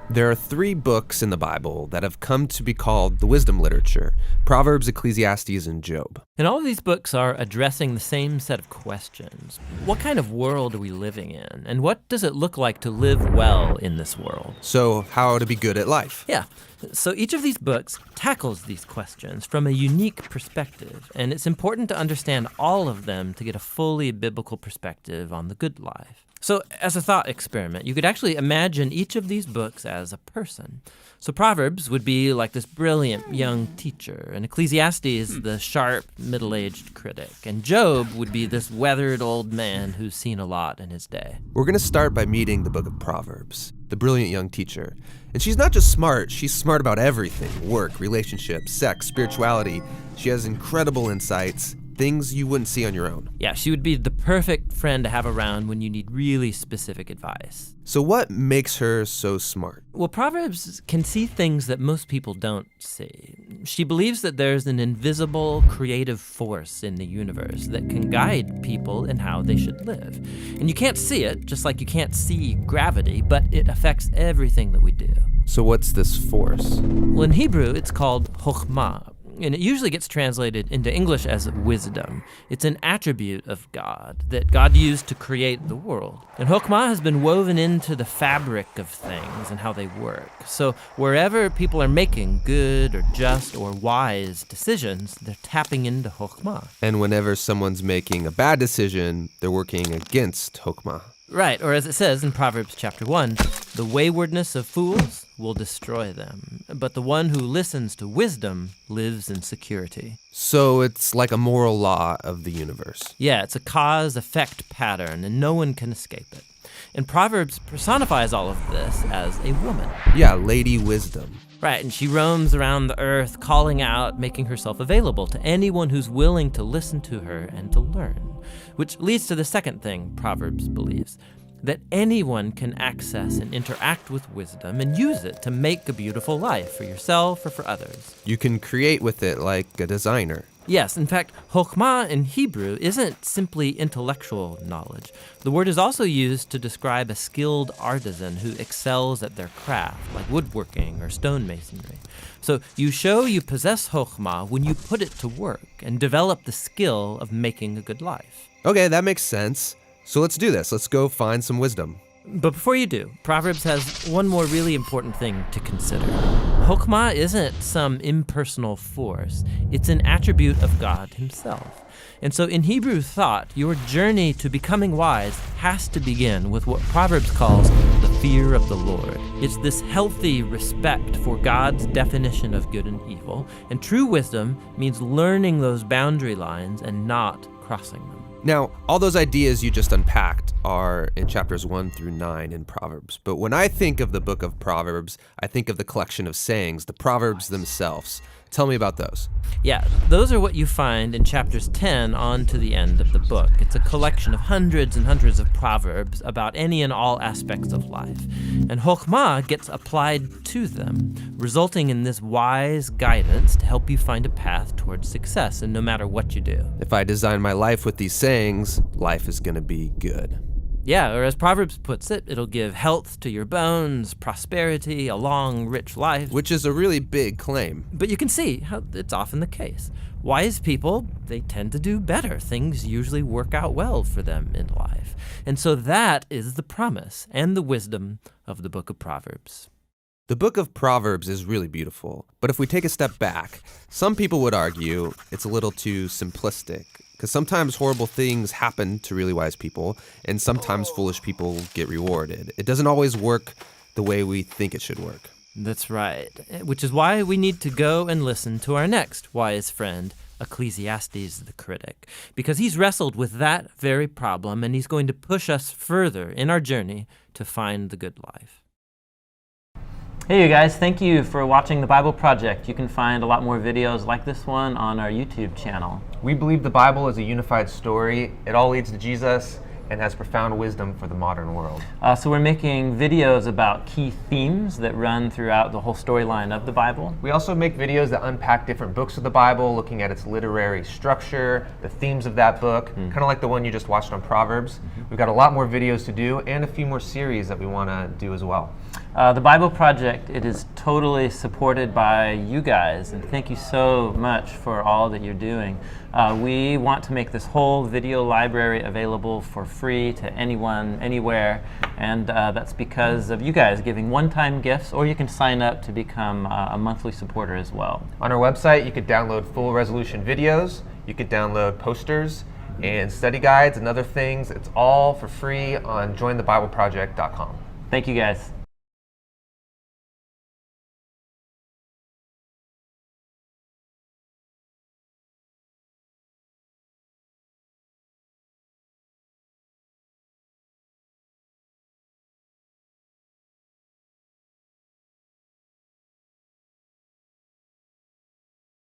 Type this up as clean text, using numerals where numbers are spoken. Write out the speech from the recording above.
There are 3 books in the Bible that have come to be called the wisdom literature: Proverbs, Ecclesiastes, and Job. And all of these books are addressing the same set of questions. What kind of world are we living in? And what does it look like to live well in this world? So, how to be good at life. Yeah. So each of these books tackles these questions from a unique perspective, and it's important to understand all of them to get a fully biblical perspective on the good life. So as a thought experiment, you could actually imagine each of these books as a person. So Proverbs would be like this brilliant young teacher, and Ecclesiastes the sharp, middle-aged critic, and Job would be this weathered old man who's seen a lot in his day. We're going to start by meeting the book of Proverbs, the brilliant young teacher. And she's not just smart, she's smart about everything: work, relationships, sex, spirituality. She has incredible insights, things you wouldn't see on your own. Yeah, she would be the perfect friend to have around when you need really specific advice. So what makes her so smart? Well, Proverbs can see things that most people don't see. She believes that there's an invisible creative force in the universe that can guide people in how they should live. And you can't see it, just like you can't see gravity, but it affects everything that we do. So what's this force? Well, in Hebrew, it's called chokhmah, and it usually gets translated into English as wisdom. It's an attribute of God that God used to create the world. And chokhmah has been woven into the fabric of things and how they work. So wherever people are making good or just or wise decisions, they're tapping into chokhmah. And whenever someone's making a bad decision, they're working against chokhmah. Right, or as it says in Proverbs chapter 1, the waywardness of fools will destroy them, but the one who listens to wisdom lives in security. So it's like a moral law of the universe. Yeah, it's a cause-effect pattern, and no one can escape it. And Proverbs personifies all of this as a woman. Yeah, Lady Wisdom. Right, and she roams around the earth, calling out, making herself available to anyone who's willing to listen to her and to learn. Which leads to the second thing Proverbs believes, that anyone can access and interact with wisdom and use it to make a beautiful life for yourself or for others. You can create with it like a designer. Yes, in fact, chokhmah in Hebrew isn't simply intellectual knowledge. The word is also used to describe a skilled artisan who excels at their craft, like woodworking or stonemasonry. So you show you possess chokhmah when you put it to work and develop the skill of making a good life. Okay, that makes sense. So let's do this. Let's go find some wisdom. But before you do, Proverbs has one more really important thing to consider. Chokhmah isn't some impersonal force. It's an attribute of God himself. And so in Hebrew thought, your journey to becoming wise has to begin with what Proverbs calls the fear of the Lord. It's this healthy respect for God's definition of good and evil. And true wisdom means learning those boundary lines and not crossing them. Now, all those ideas you just unpacked are in chapters 1 through 9 in Proverbs. But when I think of the book of Proverbs, I think of the collection of sayings, the Proverbs themselves. Tell me about those. Yeah, those are what you find in chapters 10 on to the end of the book. It's a collection of hundreds and hundreds of proverbs about any and all aspects of life. And chokhmah gets applied to them, resulting in this wise guidance to help you find a path towards success, and no matter what you do. If I design my life with these sayings, life is going to be good. Yeah, or as Proverbs puts it, it'll give health to your bones, prosperity, a long, rich life. Which is a really big claim. But you can see how it's often the case. Wise people, they tend to do better. Things usually work out well for them in life. And so that is the promise and the wisdom of the book of Proverbs. The book of Proverbs is really beautiful, but if we take a step back, some people would argue it's a little too simplistic, because sometimes horrible things happen to really wise people, and sometimes foolish people get rewarded. It doesn't always work the way we think it should work. That's right, which is why we need to go and listen to our next wise friend, Ecclesiastes the critic, because he's wrestled with that very problem, and he's going to push us further in our journey to find the good life. Hey you guys, thank you for watching the Bible Project. You can find a lot more videos like this one on our YouTube channel. We believe the Bible is a unified story. It all leads to Jesus and has profound wisdom for the modern world. So we're making videos about key themes that run throughout the whole storyline of the Bible. We also make videos that unpack different books of the Bible, looking at its literary structure, the themes of that book, kind of like the one you just watched on Proverbs. We've got a lot more videos to do and a few more series that we want to do as well. The Bible Project, it is totally supported by you guys, and thank you so much for all that you're doing. We want to make this whole video library available for free to anyone, anywhere, and that's because of you guys giving one-time gifts, or you can sign up to become a monthly supporter as well. On our website, you could download full resolution videos, you could download posters and study guides and other things. It's all for free on jointhebibleproject.com. Thank you guys.